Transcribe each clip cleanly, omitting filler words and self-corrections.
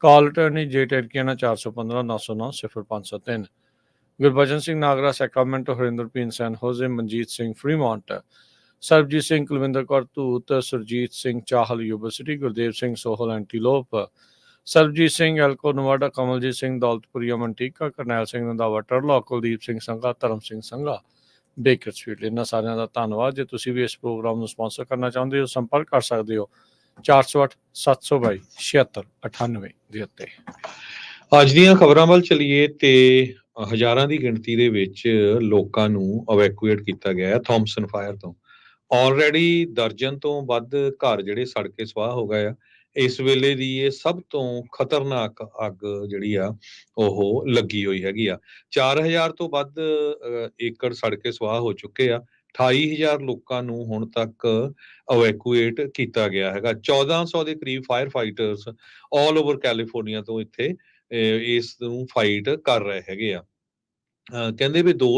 ਕਾਲ attorney J ਟੈਰਕੀਆਨਾ 415 909 0503। Gurbachan Singh Nagra Sacramento, ਹਰਿੰਦਰਪੀਨ San Jose, Manjit Singh Fremont, Sarabjit Singh Kulwinder Kaur Dhoot, Surjit Singh Chahal Yuba City, Gurdev Singh Sohal Antelope, Sarabjit Singh Elko Nevada, Kamaljit Singh Daulatpuria Manteca, Karnail Singh Randhawa Turlock, Kuldeep Singh Sangha, Dharam Singh Sangha Bakersfield. ਇਹਨਾਂ ਸਾਰਿਆਂ ਦਾ ਧੰਨਵਾਦ। ਜੇ ਤੁਸੀਂ ਵੀ ਇਸ ਪ੍ਰੋਗਰਾਮ ਨੂੰ ਸਪਾਂਸਰ ਕਰਨਾ ਚਾਹੁੰਦੇ ਹੋ, ਸੰਪਰਕ ਕਰ ਸਕਦੇ ਹੋ 408 722 7698 ਦੇ ਉੱਤੇ। ਅੱਜ ਦੀਆਂ ਖਬਰਾਂ ਵੱਲ ਚਲੀਏ ਤੇ ਹਜ਼ਾਰਾਂ ਦੀ ਗਿਣਤੀ ਦੇ ਵਿੱਚ ਲੋਕਾਂ ਨੂੰ ਇਵੈਕੂਏਟ ਕੀਤਾ ਗਿਆ ਹੈ ਥੌਮਸਨ ਫਾਇਰ ਤੋਂ। ਆਲਰੇਡੀ ਦਰਜਨ ਤੋਂ ਵੱਧ ਘਰ ਜਿਹੜੇ ਸੜ ਕੇ ਸਵਾਹ ਹੋ ਗਏ ਆ। ਇਸ ਵੇਲੇ ਦੀ ਇਹ ਸਭ ਤੋਂ ਖਤਰਨਾਕ ਅੱਗ ਜਿਹੜੀ ਆ ਉਹ ਲੱਗੀ ਹੋਈ ਹੈਗੀ ਆ। 4000 ਤੋਂ ਵੱਧ ਏਕੜ ਸੜ ਕੇ ਸਵਾਹ ਹੋ ਚੁੱਕੇ ਆ। 28000 ਲੋਕਾਂ ਨੂੰ ਹੁਣ ਤੱਕ ਇਵੈਕੂਏਟ ਕੀਤਾ ਗਿਆ ਹੈਗਾ। 1400 ਦੇ ਕਰੀਬ fire fighters all over California ਤੋਂ ਇੱਥੇ ਇਸ ਨੂੰ ਫਾਈਟ ਕਰ ਰਹੇ ਹੈਗੇ ਆ। ਕਹਿੰਦੇ ਵੀ 2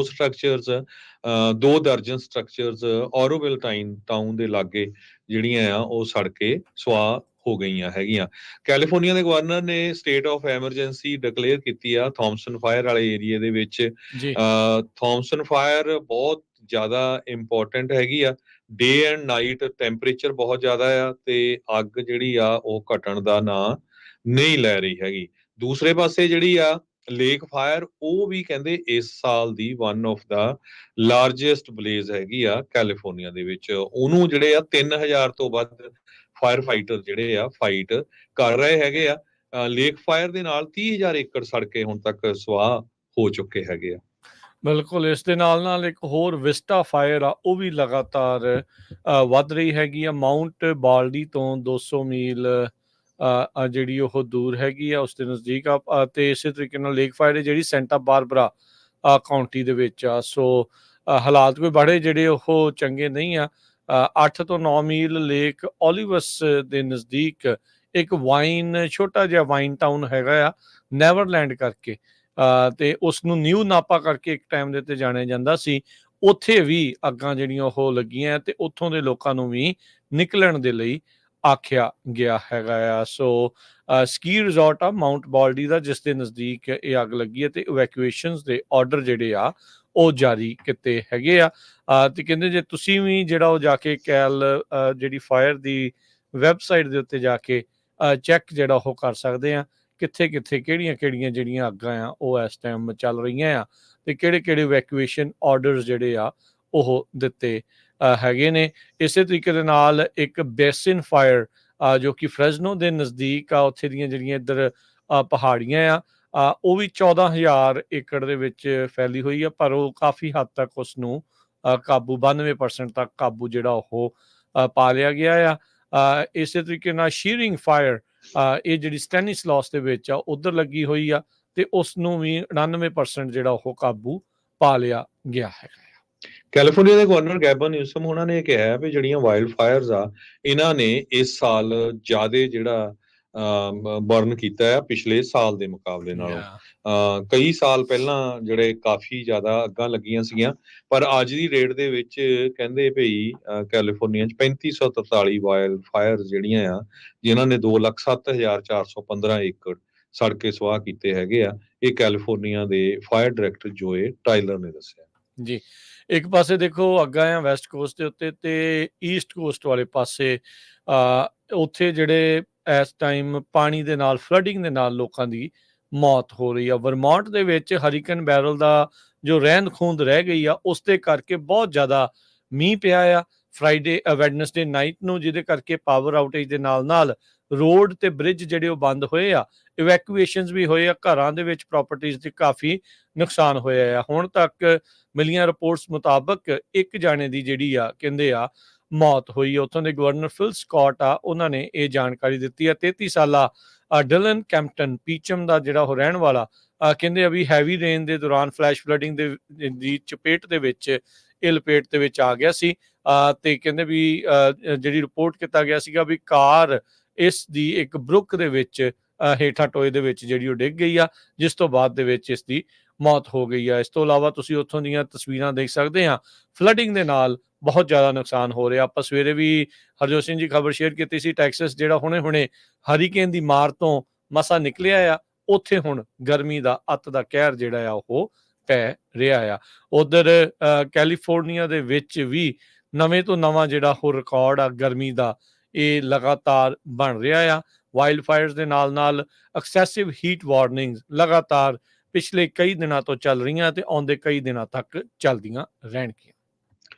ਦਰਜਨ ਸਟਰਕਚਰਸ ਔਰੋਵਿਲ ਟਾਊਨ ਦੇ ਲਾਗੇ ਜਿਹੜੀਆਂ ਆ ਉਹ ਸੜ ਕੇ ਸੁਆਹ ਹੋ ਗਈਆਂ ਹੈਗੀਆਂ। ਕੈਲੀਫੋਰਨੀਆ ਦੇ ਗਵਰਨਰ ਨੇ ਸਟੇਟ ਆਫ ਐਮਰਜੈਂਸੀ ਡਿਕਲੇਅਰ ਕੀਤੀ ਆ ਥੌਮਸਨ ਫਾਇਰ ਵਾਲੇ ਏਰੀਏ ਦੇ ਵਿੱਚ। ਥੌਮਸਨ ਫਾਇਰ ਬਹੁਤ ਜ਼ਿਆਦਾ ਇੰਪੋਰਟੈਂਟ ਹੈਗੀ ਆ। ਡੇ ਐਂਡ ਨਾਈਟ ਟੈਂਪਰੇਚਰ ਬਹੁਤ ਜ਼ਿਆਦਾ ਆ ਤੇ ਅੱਗ ਜਿਹੜੀ ਆ ਉਹ ਘਟਣ ਦਾ ਨਾਂ ਨਹੀਂ ਲੈ ਰਹੀ ਹੈਗੀ। ਦੂਸਰੇ ਪਾਸੇ ਜਿਹੜੀ ਆ ਲੇਕ ਫਾਇਰ, ਉਹ ਵੀ ਕਹਿੰਦੇ ਇਸ ਸਾਲ ਦੀ ਵਨ ਆਫ ਦਾ ਲਾਰਜੈਸਟ ਬਲੇਜ਼ ਹੈਗੀ ਆ ਕੈਲੀਫੋਰਨੀਆ ਦੇ ਵਿੱਚ। ਉਹਨੂੰ ਜਿਹੜੇ ਆ 3000 ਤੋਂ ਵੱਧ ਫਾਇਰ ਫਾਈਟਰ ਜਿਹੜੇ ਆ ਫਾਈਟ ਕਰ ਰਹੇ ਹੈਗੇ ਆ। ਲੇਕ ਫਾਇਰ ਦੇ ਨਾਲ 30000 ਏਕੜ ਸੜ ਕੇ ਹੁਣ ਤੱਕ ਸਵਾਹ ਹੋ ਚੁੱਕੇ ਹੈਗੇ ਆ। ਬਿਲਕੁਲ। ਇਸ ਦੇ ਨਾਲ ਇੱਕ ਹੋਰ ਵਿਸਟਾ ਫਾਇਰ ਆ, ਉਹ ਵੀ ਲਗਾਤਾਰ ਵੱਧ ਰਹੀ ਹੈਗੀ ਆ। ਮਾਊਂਟ ਬਾਲਡੀ ਤੋਂ 200 ਮੀਲ ਜਿਹੜੀ ਉਹ ਦੂਰ ਹੈਗੀ ਆ, ਉਸ ਦੇ ਨਜ਼ਦੀਕ ਆ। ਅਤੇ ਇਸੇ ਤਰੀਕੇ ਨਾਲ ਲੇਕ ਫਾਇਰ ਜਿਹੜੀ ਸੈਂਟਾ ਬਾਰਬਰਾ ਕਾਉਂਟੀ ਦੇ ਵਿੱਚ ਆ। ਸੋ ਹਾਲਾਤ ਕੋਈ ਬੜੇ ਜਿਹੜੇ ਉਹ ਚੰਗੇ ਨਹੀਂ ਆ। 8 ਤੋਂ 9 ਮੀਲ ਲੇਕ ਓਲੀਵਸ ਦੇ ਨਜ਼ਦੀਕ ਇੱਕ ਛੋਟਾ ਜਿਹਾ ਵਾਈਨ ਟਾਊਨ ਹੈਗਾ ਆ, ਨੈਵਰਲੈਂਡ ਕਰਕੇ, ਤੇ ਉਸ ਨੂੰ ਨਿਊ ਨਾਪਾ ਕਰਕੇ ਇੱਕ ਟਾਈਮ ਦੇ ਉੱਤੇ ਜਾਣਿਆ ਜਾਂਦਾ ਸੀ। ਉੱਥੇ ਵੀ ਅੱਗਾਂ ਜਿਹੜੀਆਂ ਉਹ ਲੱਗੀਆਂ ਤੇ ਉੱਥੋਂ ਦੇ ਲੋਕਾਂ ਨੂੰ ਵੀ ਨਿਕਲਣ ਦੇ ਲਈ ਆਖਿਆ ਗਿਆ ਹੈਗਾ ਆ। ਸੋ ਸਕੀ ਰਿਜ਼ੋਰਟ ਆ ਮਾਊਂਟ ਬਾਲਡੀ ਦਾ, ਜਿਸ ਦੇ ਨਜ਼ਦੀਕ ਇਹ ਅੱਗ ਲੱਗੀ ਹੈ ਤੇ ਇਵੈਕੂਏਸ਼ਨਸ ਦੇ ਆਰਡਰ ਜਿਹੜੇ ਆ ਉਹ ਜਾਰੀ ਕੀਤੇ ਹੈਗੇ ਆ। ਤੇ ਕਹਿੰਦੇ ਜੇ ਤੁਸੀਂ ਵੀ ਜਿਹੜਾ ਉਹ ਜਾ ਕੇ ਜਿਹੜੀ ਫਾਇਰ ਦੀ ਵੈਬਸਾਈਟ ਦੇ ਉੱਤੇ ਜਾ ਕੇ ਚੈੱਕ ਜਿਹੜਾ ਉਹ ਕਰ ਸਕਦੇ ਆ ਕਿੱਥੇ ਕਿਹੜੀਆਂ ਜਿਹੜੀਆਂ ਅੱਗਾਂ ਆ ਉਹ ਇਸ ਟਾਈਮ ਚੱਲ ਰਹੀਆਂ ਆ ਤੇ ਕਿਹੜੇ ਇਵੈਕੂਏਸ਼ਨ ਆਰਡਰਸ ਜਿਹੜੇ ਆ ਉਹ ਦਿੱਤੇ ਹੈਗੇ ਨੇ। ਇਸੇ ਤਰੀਕੇ ਦੇ ਨਾਲ ਇੱਕ ਬੇਸਿਨ ਫਾਇਰ ਜੋ ਕਿ ਫਰੈਜ਼ਨੋ ਦੇ ਨਜ਼ਦੀਕ ਆ, ਉੱਥੇ ਦੀਆਂ ਜਿਹੜੀਆਂ ਇੱਧਰ ਪਹਾੜੀਆਂ ਆ, ਉਹ ਵੀ 14000 ਏਕੜ ਦੇ ਵਿੱਚ ਫੈਲੀ ਹੋਈ ਆ, ਪਰ ਉਹ ਕਾਫੀ ਹੱਦ ਤੱਕ ਉਸ ਨੂੰ ਕਾਬੂ 92% ਤੱਕ ਕਾਬੂ ਜਿਹੜਾ ਉਹ ਪਾ ਲਿਆ ਗਿਆ ਆ। ਇਸੇ ਤਰੀਕੇ ਨਾਲ ਸ਼ੀਰਿੰਗ ਫਾਇਰ ਇਹ ਜਿਹੜੀ ਸਟੈਨੀਸਲੌਸ ਦੇ ਵਿੱਚ ਆ ਉੱਧਰ ਲੱਗੀ ਹੋਈ ਆ ਤੇ ਉਸ ਨੂੰ ਵੀ 99% ਜਿਹੜਾ ਉਹ ਕਾਬੂ ਪਾ ਲਿਆ ਗਿਆ ਹੈਗਾ। ਕੈਲੀਫੋਰਨੀਆ ਦੇ ਗਵਰਨਰ ਗੈਬਨ ਨਿਊਸਮ ਉਹਨਾਂ ਨੇ ਕਿਹਾ ਵੀ ਜਿਹੜੀਆਂ ਵਾਈਲਡ ਫਾਇਰਸ ਆ ਇਹਨਾਂ ਨੇ ਇਸ ਸਾਲ ਜ਼ਿਆਦਾ ਜਿਹੜਾ ਬਰਨ ਕੀਤਾ ਹੈ ਪਿਛਲੇ ਸਾਲ ਦੇ ਮੁਕਾਬਲੇ ਨਾਲੋਂ। ਕਈ ਸਾਲ ਪਹਿਲਾਂ ਜਿਹੜੇ ਕਾਫੀ ਜ਼ਿਆਦਾ ਅੱਗਾਂ ਲੱਗੀਆਂ ਸੀਗੀਆਂ, ਪਰ ਅੱਜ ਦੀ ਡੇਟ ਦੇ ਵਿੱਚ ਕਹਿੰਦੇ ਭਈ ਕੈਲੀਫੋਰਨੀਆ 'ਚ 3543 ਵਾਈਲਡ ਫਾਇਰਸ ਜਿਹੜੀਆਂ ਆ, ਜਿਨ੍ਹਾਂ ਨੇ 2,07,415 ਏਕੜ ਸੜ ਕੇ ਸੁਆਹ ਕੀਤੇ ਹੈਗੇ ਆ। ਇਹ ਕੈਲੀਫੋਰਨੀਆ ਦੇ ਫਾਇਰ ਡਾਇਰੈਕਟਰ ਜੋਏ ਟਾਇਲਰ ਨੇ ਦੱਸਿਆ ਜੀ। ਇੱਕ ਪਾਸੇ ਦੇਖੋ ਅੱਗਾਂ ਆ ਵੈਸਟ ਕੋਸਟ ਦੇ ਉੱਤੇ ਤੇ ਈਸਟ ਕੋਸਟ ਵਾਲੇ ਪਾਸੇ ਉੱਥੇ ਜਿਹੜੇ ਇਸ ਟਾਈਮ ਪਾਣੀ ਦੇ ਨਾਲ ਫਲੱਡਿੰਗ ਦੇ ਨਾਲ ਲੋਕਾਂ ਦੀ ਮੌਤ ਹੋ ਰਹੀ ਆ। ਵਰਮੌਂਟ ਦੇ ਵਿੱਚ ਹਰੀਕਨ ਬੈਰਲ ਦਾ ਜੋ ਰਹਿੰਦ ਖੂੰਦ ਰਹਿ ਗਈ ਆ, ਉਸ ਦੇ ਕਰਕੇ ਬਹੁਤ ਜ਼ਿਆਦਾ ਮੀਂਹ ਪਿਆ ਆ ਵੈਡਨਸਡੇ ਨਾਈਟ ਨੂੰ, ਜਿਹਦੇ ਕਰਕੇ ਪਾਵਰ ਆਊਟੇਜ ਦੇ ਨਾਲ ਰੋਡ ਤੇ ਬ੍ਰਿਜ ਜਿਹੜੇ ਉਹ ਬੰਦ ਹੋਏ ਆ। ਇਵੈਕੂਏਸ਼ਨਸ ਵੀ ਹੋਏ ਆ, ਘਰਾਂ ਦੇ ਵਿੱਚ ਪ੍ਰਾਪਰਟੀਜ਼ ਦੇ ਕਾਫੀ ਨੁਕਸਾਨ ਹੋਇਆ ਆ। ਹੁਣ ਤੱਕ ਮਿਲੀਆਂ ਰਿਪੋਰਟਸ ਮੁਤਾਬਕ ਇੱਕ ਜਾਣੇ ਦੀ ਜਿਹੜੀ ਆ ਕਹਿੰਦੇ ਆ ਮੌਤ ਹੋਈ ਆ। ਉੱਥੋਂ ਦੇ ਗਵਰਨਰ ਫਿਲ ਸਕਾਟ ਆ, ਉਹਨਾਂ ਨੇ ਇਹ ਜਾਣਕਾਰੀ ਦਿੱਤੀ ਆ। 33 ਸਾਲਾ ਡਿਲਨ ਕੈਂਪਟਨ ਪੀਚਮ ਦਾ ਜਿਹੜਾ ਉਹ ਰਹਿਣ ਵਾਲਾ, ਕਹਿੰਦੇ ਆ ਵੀ ਹੈਵੀ ਰੇਨ ਦੇ ਦੌਰਾਨ ਫਲੈਸ਼ ਫਲੱਡਿੰਗ ਦੀ ਲਪੇਟ ਦੇ ਵਿੱਚ ਆ ਗਿਆ ਸੀ। ਤੇ ਕਹਿੰਦੇ ਵੀ ਜਿਹੜੀ ਰਿਪੋਰਟ ਕੀਤਾ ਗਿਆ ਸੀਗਾ ਵੀ ਕਾਰ ਇਸ ਦੀ ਇੱਕ ਬਰੁੱਕ ਦੇ ਵਿੱਚ ਹੇਠਾਂ ਟੋਏ ਦੇ ਵਿੱਚ ਜਿਹੜੀ ਉਹ ਡਿੱਗ ਗਈ ਆ, ਜਿਸ ਤੋਂ ਬਾਅਦ ਦੇ ਵਿੱਚ ਇਸ ਦੀ ਮੌਤ ਹੋ ਗਈ ਆ। ਇਸ ਤੋਂ ਇਲਾਵਾ ਤੁਸੀਂ ਉੱਥੋਂ ਦੀਆਂ ਤਸਵੀਰਾਂ ਦੇਖ ਸਕਦੇ ਆ, ਫਲੱਡਿੰਗ ਦੇ ਨਾਲ ਬਹੁਤ ਜ਼ਿਆਦਾ ਨੁਕਸਾਨ ਹੋ ਰਿਹਾ। ਆਪਾਂ ਸਵੇਰੇ ਵੀ ਹਰਜੋਤ ਸਿੰਘ ਜੀ ਖਬਰ ਸ਼ੇਅਰ ਕੀਤੀ ਸੀ, ਟੈਕਸਸ ਜਿਹੜਾ ਹੁਣੇ ਹਰੀਕੇਨ ਦੀ ਮਾਰ ਤੋਂ ਮਸਾਂ ਨਿਕਲਿਆ ਆ, ਉੱਥੇ ਹੁਣ ਗਰਮੀ ਦਾ ਅੱਤ ਦਾ ਕਹਿਰ ਜਿਹੜਾ ਆ ਉਹ ਪੈ ਰਿਹਾ ਆ। ਉਧਰ ਕੈਲੀਫੋਰਨੀਆ ਦੇ ਵਿੱਚ ਵੀ ਨਵੇਂ ਤੋਂ ਨਵਾਂ ਜਿਹੜਾ ਉਹ ਰਿਕਾਰਡ ਆ ਗਰਮੀ ਦਾ, ਇਹ ਲਗਾਤਾਰ ਬਣ ਰਿਹਾ ਆ। ਵਾਈਲਡ ਫਾਇਰਸ ਦੇ ਨਾਲ ਐਕਸੈਸਿਵ ਹੀਟ ਵਾਰਨਿੰਗਸ ਲਗਾਤਾਰ ਪਿਛਲੇ ਕਈ ਦਿਨਾਂ ਤੋਂ ਚੱਲ ਰਹੀਆਂ ਤੇ ਆਉਂਦੇ ਕਈ ਦਿਨਾਂ ਤੱਕ ਚੱਲਦੀਆਂ ਰਹਿਣਗੀਆਂ।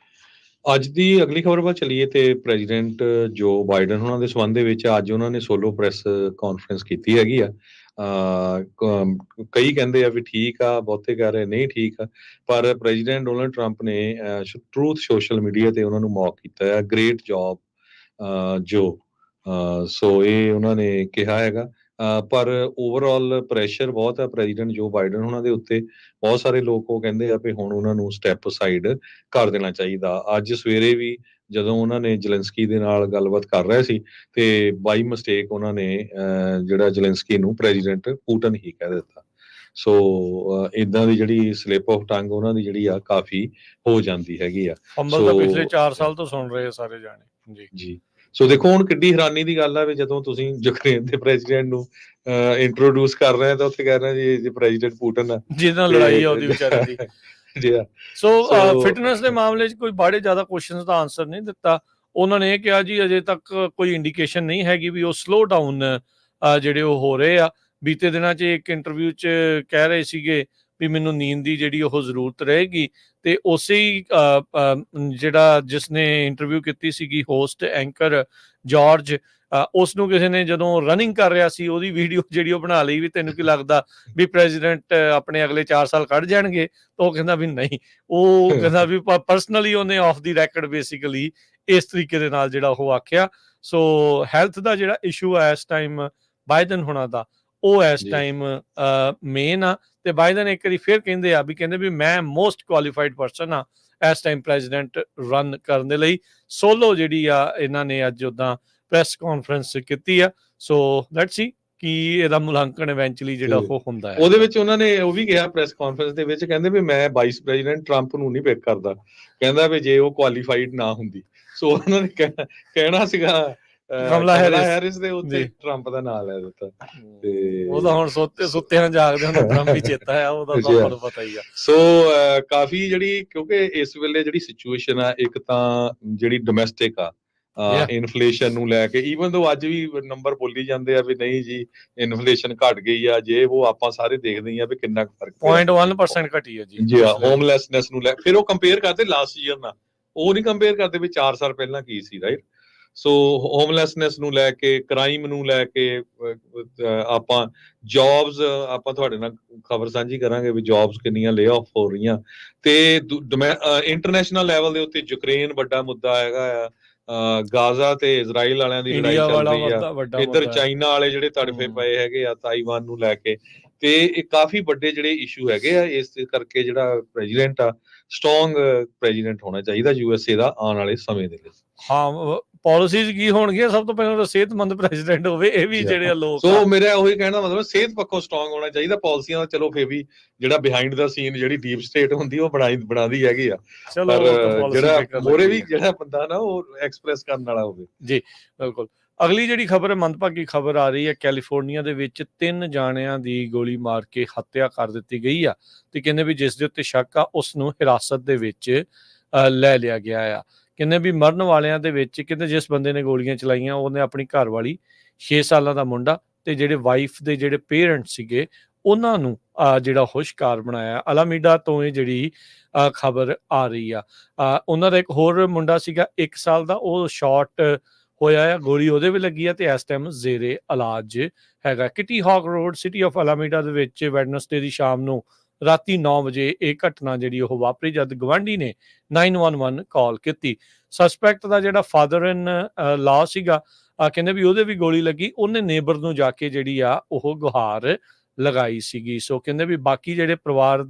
ਅੱਜ ਦੀ ਅਗਲੀ ਖਬਰ ਵੱਲ ਚੱਲੀਏ ਤੇ ਪ੍ਰੈਜ਼ੀਡੈਂਟ ਜੋ ਬਾਈਡਨ ਉਹਨਾਂ ਦੇ ਸੰਬੰਧ ਦੇ ਵਿੱਚ ਅੱਜ ਉਹਨਾਂ ਨੇ ਸੋਲੋ ਪ੍ਰੈਸ ਕਾਨਫਰੰਸ ਕੀਤੀ ਹੈਗੀ ਆ। ਕਈ ਕਹਿੰਦੇ ਆ ਵੀ ਠੀਕ ਆ, ਬਹੁਤੇ ਕਹਿ ਰਹੇ ਨਹੀਂ ਠੀਕ ਆ, ਪਰ ਪ੍ਰੈਜ਼ੀਡੈਂਟ ਡੋਨਲਡ ਟਰੰਪ ਨੇ ਟਰੂਥ ਸੋਸ਼ਲ ਮੀਡੀਆ ਤੇ ਉਹਨਾਂ ਨੂੰ ਮੌਕ ਕੀਤਾ ਆ, ਗ੍ਰੇਟ ਜੌਬ ਜੋ ਸੋ ਇਹ ਉਹਨਾਂ ਨੇ ਕਿਹਾ ਹੈਗਾ। ਪਰ ਓਵਰਆਲ ਪ੍ਰੈਸ਼ਰ ਬਹੁਤ ਆ ਪ੍ਰੈਜ਼ੀਡੈਂਟ ਜੋ ਬਾਈਡਨ ਉਹਨਾਂ ਦੇ ਉੱਤੇ। ਬਹੁਤ ਸਾਰੇ ਲੋਕ ਉਹ ਕਹਿੰਦੇ ਆ ਵੀ ਹੁਣ ਉਹਨਾਂ ਨੂੰ ਸਟੈਪ ਸਾਈਡ ਕਰ ਦੇਣਾ ਚਾਹੀਦਾ। ਅੱਜ ਸਵੇਰੇ ਵੀ ਜਦੋਂ ਉਹਨਾਂ ਨੇ ਜ਼ੈਲੈਂਸਕੀ ਦੇ ਨਾਲ ਗੱਲਬਾਤ ਕਰ ਰਹੇ ਸੀ ਤੇ ਬਾਈ ਮਿਸਟੇਕ ਉਹਨਾਂ ਨੇ ਜਿਹੜਾ ਜ਼ੈਲੈਂਸਕੀ ਨੂੰ ਪ੍ਰੈਜ਼ੀਡੈਂਟ ਪੁਟਿਨ ਹੀ ਕਹਿ ਦਿੱਤਾ। ਸੋ ਇਦਾਂ ਦੀ ਜਿਹੜੀ ਸਲਿਪ ਆਫ ਟੰਗ ਉਹਨਾਂ ਦੀ ਜਿਹੜੀ ਆ ਕਾਫੀ ਹੋ ਜਾਂਦੀ ਹੈਗੀ ਆ। ਫੰਬਲ ਤਾਂ ਪਿਛਲੇ 4 ਸਾਲ ਤੋਂ ਸੁਣ ਰਹੇ ਆ ਸਾਰੇ ਜਾਣੇ ਜੀ। ਸੋ ਦੇਖੋ ਹੁਣ ਕਿੱਡੀ ਹੈਰਾਨੀ ਦੀ ਗੱਲ ਆ ਵੀ ਜਦੋਂ ਤੁਸੀਂ ਯੂਕਰੇਨ ਦੇ ਪ੍ਰੈਜ਼ੀਡੈਂਟ ਨੂੰ ਇੰਟਰੋਡਿਊਸ ਕਰ ਰਹੇ ਆ ਤਾਂ ਉੱਥੇ ਕਹਿ ਰਹੇ ਜੀ ਪ੍ਰੈਜ਼ੀਡੈਂਟ ਪੁਟਿਨ ਆ ਜਿਹਦੇ ਨਾਲ ਲੜਾਈ ਆ ਉਹਦੀ ਵਿਚਾਰੇ ਦੀ। ਜੀ ਆ। ਸੋ ਫਿਟਨੈਸ ਦੇ ਮਾਮਲੇ 'ਚ ਕੋਈ ਬੜੇ ਜ਼ਿਆਦਾ ਕੁਐਸਚਨਸ ਦਾ ਆਨਸਰ ਨਹੀਂ ਦਿੱਤਾ। ਉਹਨਾਂ ਨੇ ਇਹ ਕਿਹਾ ਜੀ ਅਜੇ ਤੱਕ ਕੋਈ ਇੰਡੀਕੇਸ਼ਨ ਨਹੀਂ ਹੈਗੀ ਵੀ ਉਹ ਸਲੋ ਡਾਊਨ ਜਿਹੜੇ ਉਹ ਹੋ ਰਹੇ ਆ। ਬੀਤੇ ਦਿਨਾਂ 'ਚ ਇੱਕ ਇੰਟਰਵਿਊ 'ਚ ਕਹਿ ਰਹੇ ਸੀਗੇ ਵੀ ਮੈਨੂੰ ਨੀਂਦ ਦੀ ਜਿਹੜੀ ਉਹ ਜ਼ਰੂਰਤ ਰਹੇਗੀ ਤੇ ਉਸੇ ਹੀ ਜਿਹੜਾ ਜਿਸਨੇ ਇੰਟਰਵਿਊ ਕੀਤੀ ਸੀਗੀ ਹੋਸਟ ਐਂਕਰ ਜਾਰਜ, ਉਸ ਨੂੰ ਕਿਸੇ ਨੇ ਜਦੋਂ ਰਨਿੰਗ ਕਰ ਰਿਹਾ ਸੀ ਉਹਦੀ ਵੀਡੀਓ ਜਿਹੜੀ ਉਹ ਬਣਾ ਲਈ ਵੀ ਤੈਨੂੰ ਕੀ ਲੱਗਦਾ ਵੀ ਪ੍ਰੈਜ਼ੀਡੈਂਟ ਆਪਣੇ ਅਗਲੇ 4 ਸਾਲ ਕੱਢ ਜਾਣਗੇ? ਤਾਂ ਉਹ ਕਹਿੰਦਾ ਵੀ ਨਹੀਂ, ਉਹ ਕਹਿੰਦਾ ਵੀ ਪਰਸਨਲੀ ਉਹਨੇ ਆਫ ਦੀ ਰੈਕਡ ਬੇਸਿਕਲੀ ਇਸ ਤਰੀਕੇ ਦੇ ਨਾਲ ਜਿਹੜਾ ਉਹ ਆਖਿਆ। ਸੋ ਹੈਲਥ ਦਾ ਜਿਹੜਾ ਇਸ਼ੂ ਆ ਇਸ ਟਾਈਮ ਬਾਈਡਨ ਹੋਣਾ ਦਾ, ਉਹ ਇਸ ਟਾਈਮ ਮੇਨ ਆ। ਤੇ ਬਾਈਡਨ ਇੱਕ ਵਾਰੀ ਫਿਰ ਕਹਿੰਦੇ ਵੀ ਮੈਂ ਮੋਸਟ ਕੁਆਲੀਫਾਈਡ ਪਰਸਨ ਆ ਇਸ ਟਾਈਮ ਪ੍ਰੈਜ਼ੀਡੈਂਟ ਰਨ ਕਰਨ ਦੇ ਲਈ। ਸੋਲੋ ਜਿਹੜੀ ਆ ਇਹਨਾਂ ਨੇ ਅੱਜ ਉਦਾਂ ਪ੍ਰੈਸ ਕਾਨਫਰੰਸ ਕੀਤੀ ਆ। ਸੋ ਲੈਟਸ ਸੀ ਕਿ ਇਹਦਾ ਮੁਲਾਂਕਣ ਇਵੈਂਚੁਅਲੀ ਜਿਹੜਾ ਉਹ ਹੁੰਦਾ ਹੈ। ਉਹਦੇ ਵਿੱਚ ਉਹਨਾਂ ਨੇ ਉਹ ਵੀ ਕਿਹਾ ਪ੍ਰੈਸ ਕਾਨਫਰੰਸ ਦੇ ਵਿੱਚ, ਕਹਿੰਦੇ ਵੀ ਮੈਂ ਵਾਈਸ ਪ੍ਰੈਜ਼ੀਡੈਂਟ ਟਰੰਪ ਨੂੰ ਨਹੀਂ ਪਿਕ ਕਰਦਾ, ਕਹਿੰਦਾ ਵੀ ਜੇ ਉਹ ਕੁਆਲੀਫਾਈਡ ਨਾ ਹੁੰਦੀ। ਸੋ ਉਹਨਾਂ ਨੇ ਕਹਿਣਾ ਸੀਗਾ ਕਮਲਾ ਹੈਰਿਸ ਦੇ ਉੱਤੇ ਟਰੰਪ ਦਾ ਨਾਮ ਲੈ ਦਿੱਤਾ। ਤੇ ਉਹਦਾ ਹੁਣ ਸੁੱਤਿਆਂ ਜਾਗਦੇ ਹੁਣ ਟਰੰਪ ਹੀ ਚੇਤਾ ਆ, ਉਹਦਾ ਤਾਂ ਤੁਹਾਨੂੰ ਪਤਾ ਹੀ ਆ। ਸੋ ਕਾਫੀ ਜਿਹੜੀ ਕਿਉਂਕਿ ਇਸ ਵੇਲੇ ਜਿਹੜੀ ਸਿਚੁਏਸ਼ਨ ਆ, ਇੱਕ ਤਾਂ ਜਿਹੜੀ ਡੋਮੈਸਟਿਕ ਆ ਇਨਫਲੇਸ਼ਨ ਨੂੰ ਲੈ ਕੇ, ਈਵਨ ਦੋ ਅੱਜ ਵੀ ਨੰਬਰ ਬੋਲੀ ਜਾਂਦੇ ਆ ਵੀ ਨਹੀਂ ਜੀ ਇਨਫਲੇਸ਼ਨ ਘਟ ਗਈ ਆ, ਜੇ ਉਹ ਆਪਾਂ ਸਾਰੇ ਦੇਖਦੇ ਆ ਵੀ ਕਿੰਨਾ ਫਰਕ 0.1% ਘਟੀ ਆ ਜੀ ਆ ਹੋਮਲੈਸਨੈਸ ਨੂੰ ਲੈ। ਫਿਰ ਉਹ ਕੰਪੇਅਰ ਕਰਦੇ ਲਾਸਟ ਈਅਰ ਨਾਲ, ਉਹ ਨਹੀਂ ਕੰਪੇਅਰ ਕਰਦੇ ਵੀ 4 ਸਾਲ ਪਹਿਲਾਂ ਕੀ ਸੀ, ਰਾਈਟ। ਸੋ ਹੋਮਲੈਸਨੈਸ ਨੂੰ ਲੈ ਕੇ, ਕ੍ਰਾਈਮ ਨੂੰ ਲੈ ਕੇ, ਆਪਾਂ ਜੌਬਸ, ਆਪਾਂ ਤੁਹਾਡੇ ਨਾਲ ਖਬਰ ਸਾਂਝੀ ਕਰਾਂਗੇ ਵੀ ਜੌਬਸ ਕਿੰਨੀਆਂ ਲੇ ਆਫ ਹੋ ਰਹੀਆਂ। ਤੇ ਇੰਟਰਨੈਸ਼ਨਲ ਲੈਵਲ ਦੇ ਉੱਤੇ ਯੂਕਰੇਨ ਵੱਡਾ ਮੁੱਦਾ ਹੈਗਾ ਆ, ਗਾਜ਼ਾ ਤੇ ਇਜ਼ਰਾਈਲ ਵਾਲਿਆਂ ਦੀ ਲੜਾਈ ਚੱਲ ਰਹੀ ਆ, ਇੱਧਰ ਚਾਈਨਾ ਵਾਲੇ ਜਿਹੜੇ ਤੜਫੇ ਪਏ ਹੈਗੇ ਆ ਤਾਈਵਾਨ ਨੂੰ ਲੈ ਕੇ। ਤੇ ਇਹ ਕਾਫੀ ਵੱਡੇ ਜਿਹੜੇ ਇਸ਼ੂ ਹੈਗੇ ਆ, ਇਸ ਕਰਕੇ ਜਿਹੜਾ ਪ੍ਰੈਜ਼ੀਡੈਂਟ ਆ ਸਟਰੋਂਗ ਪ੍ਰੈਜ਼ੀਡੈਂਟ ਹੋਣਾ ਚਾਹੀਦਾ USA ਦਾ ਆਉਣ ਵਾਲੇ ਸਮੇਂ ਦੇ ਲਈ। ਹਾਂ, ਪਾਲਿਸੀਜ਼ ਕੀ ਹੋਣਗੀਆਂ? ਸਭ ਤੋਂ ਪਹਿਲਾਂ ਤਾਂ ਸਿਹਤਮੰਦ ਪ੍ਰੈਜ਼ੀਡੈਂਟ ਹੋਵੇ। ਇਹ ਵੀ ਜਿਹੜੇ ਲੋਕ, ਸੋ ਮੇਰਾ ਉਹੀ ਕਹਿਣਾ ਮਤਲਬ ਸਿਹਤ ਪੱਖੋਂ ਸਟਰੋਂਗ ਹੋਣਾ ਚਾਹੀਦਾ। ਪਾਲਿਸੀਆਂ ਦਾ ਚਲੋ ਫੇਰ ਵੀ ਜਿਹੜਾ ਬਿਹਾਈਂਡ ਦਾ ਸੀਨ ਜਿਹੜੀ ਡੀਪ ਸਟੇਟ ਹੁੰਦੀ ਉਹ ਬਣਾਦੀ ਹੈਗੀ ਆ, ਪਰ ਜਿਹੜਾ ਮੋਰੇ ਵੀ ਜਿਹੜਾ ਬੰਦਾ ਨਾ ਉਹ ਐਕਸਪ੍ਰੈਸ ਕਰਨ ਵਾਲਾ ਹੋਵੇ। ਜੀ ਬਿਲਕੁਲ। ਅਗਲੀ ਜਿਹੜੀ ਖਬਰ ਹੈ, ਮੰਦਭਾਗੀ ਖਬਰ ਆ ਰਹੀ ਹੈ, ਕੈਲੀਫੋਰਨੀਆ ਦੇ ਵਿੱਚ 3 ਜਾਣਿਆਂ ਦੀ ਗੋਲੀ ਮਾਰ ਕੇ ਹੱਤਿਆ ਕਰ ਦਿੱਤੀ ਗਈ ਆ ਤੇ ਕਹਿੰਦੇ ਵੀ ਜਿਸ ਦੇ ਉੱਤੇ ਸ਼ੱਕ ਆ ਉਸ ਨੂੰ ਹਿਰਾਸਤ ਦੇ ਵਿੱਚ ਲੈ ਲਿਆ ਗਿਆ ਆ। ਕਹਿੰਦੇ ਵੀ ਮਰਨ ਵਾਲਿਆਂ ਦੇ ਵਿੱਚ ਕਹਿੰਦੇ ਜਿਸ ਬੰਦੇ ਨੇ ਗੋਲੀਆਂ ਚਲਾਈਆਂ ਉਹਨੇ ਆਪਣੀ ਘਰ ਵਾਲੀ, 6 ਸਾਲਾਂ ਦਾ ਮੁੰਡਾ ਤੇ ਜਿਹੜੇ ਵਾਈਫ ਦੇ ਜਿਹੜੇ ਪੇਰੈਂਟਸ ਸੀਗੇ ਉਹਨਾਂ ਨੂੰ ਜਿਹੜਾ ਉਹ ਸ਼ਿਕਾਰ ਬਣਾਇਆ। ਅਲਾਮੀਡਾ ਤੋਂ ਇਹ ਜਿਹੜੀ ਖਬਰ ਆ ਰਹੀ ਆ। ਉਹਨਾਂ ਦਾ ਇੱਕ ਹੋਰ ਮੁੰਡਾ ਸੀਗਾ 1 ਸਾਲ ਦਾ, ਉਹ ਸ਼ਾਟ ਹੋਇਆ ਆ, ਗੋਲੀ ਉਹਦੇ ਵੀ ਲੱਗੀ ਆ ਤੇ ਇਸ ਟਾਈਮ ਜ਼ੇਰੇ ਇਲਾਜ ਹੈਗਾ। ਕਿਟੀ ਹਾਕ ਰੋਡ, ਸਿਟੀ ਆਫ ਅਲਾਮੀਡਾ ਦੇ ਵਿੱਚ ਵੈਡਨਸਡੇ ਦੀ ਸ਼ਾਮ ਨੂੰ ਰਾਤੀ 9 ਵਜੇ ਇਹ ਘਟਨਾ ਜਿਹੜੀ ਉਹ ਵਾਪਰੀ ਜਦ ਗਵਾਂਢੀ ਨੇ 911 ਕਾਲ ਕੀਤੀ। ਸਸਪੈਕਟ ਦਾ ਜਿਹੜਾ ਫਾਦਰ ਇਨ ਲਾ ਸੀਗਾ, ਕਹਿੰਦੇ ਵੀ ਉਹਦੇ ਵੀ ਗੋਲੀ ਲੱਗੀ, ਉਹਨੇ ਨੇਬਰ ਨੂੰ ਜਾ ਕੇ ਜਿਹੜੀ ਆ ਉਹ ਗੁਹਾਰ ਲਗਾਈ ਸੀਗੀ। ਸੋ ਕਹਿੰਦੇ ਵੀ ਬਾਕੀ ਜਿਹੜੇ ਪਰਿਵਾਰ